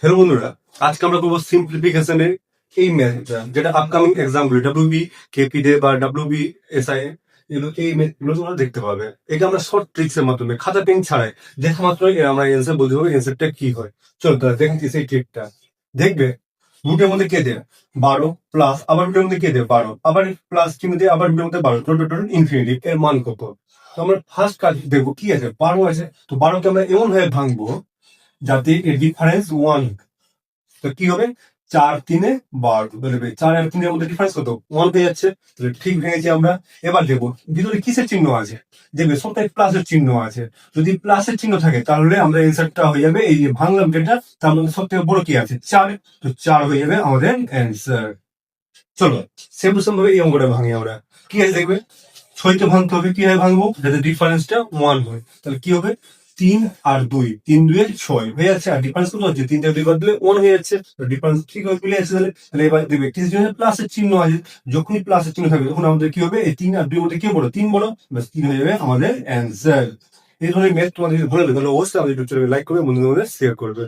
Hello বন্ধুরা, আজকে আমরা করবো সিম্পলিফিকেশনের এই ম্যাথটা, যেটা আপকামিং এক্সামগুলো ডাব্লিউবি কেপিডে বা ডাব্লিউবি এসআই এগুলো এই ম্যাথগুলো তোমরা দেখতে পাবে। এটা আমরা শর্ট ট্রিক্স এর মাধ্যমে খাতা পেন ছাড়াই দেখা মাত্রই আমরা এন্সার বলতে পারবো এন্সারটা কি হয়। চলো তাহলে দেখেন কি সেই ট্রিকটা দেখবে। রুটের মধ্যে কে দেয় 12 প্লাস, আবার রুটের মধ্যে কে দেয় 12, আবার প্লাস চিহ্ন দিয়ে আবার রুটের মধ্যে 12, টোটাল টোটাল ইনফিনিটি এর মান কত। তো আমরা ফার্স্ট কাজ দেখবো কি আছে, 12 আছে। তো 12কে আমরা এমন ভাবে ভাঙবো যাতে এর ডিফারেন্স 1। তো কি হবে, 4 3 12, তাহলে 4 আর 3 এর মধ্যে ডিফারেন্স কত, 1 পেয়ে যাচ্ছে। তাহলে ঠিক ভেঙেছি আমরা। এবার দেখবো ভিতরে কিসের চিহ্ন আছে, দেখবে সবটাই প্লাসের চিহ্ন আছে। যদি প্লাসের চিহ্ন থাকে তাহলে আমরা এন্সারটা হয়ে যাবে, এই যে ভাঙলাম যেটা তার মধ্যে সব থেকে বড় কি আছে 4, তো 4 হয়ে যাবে আমাদের অ্যান্সার। চলো সেম টু সেম ভাবে এই অঙ্কটা ভাঙি আমরা। কি আছে দেখবে, 6কে ভাঙতে হবে, কিভাবে ভাঙবো, যাতে ডিফারেন্সটা 1 হয়। তাহলে কি হবে, 3 আর 2, 3 2 6 হয়ে যাচ্ছে। আর ডিফারেন্স কত হচ্ছে, 3 দিয়ে 2 বাদ দিলে 1 হয়ে যাচ্ছে। ডিফারেন্স ঠিক হয়ে চলে যাচ্ছে। তাহলে এবার দেখবে কিছু জনের প্লাসের চিহ্ন আছে, যখনই প্লাসের চিহ্ন থাকবে তখন আমাদের কি হবে, এই 3 আর 2 এর মধ্যে কি বড়, 3 বড়, ব্যাস 3 হয়ে যাবে আমাদের অ্যান্সার। এই ধরনের ম্যাথ তোমাদের যদি ভালো লাগে তাহলে অবশ্যই আমাদের ইউটিউব চ্যানেলে লাইক করবে, বন্ধুদের মধ্যে শেয়ার করবে।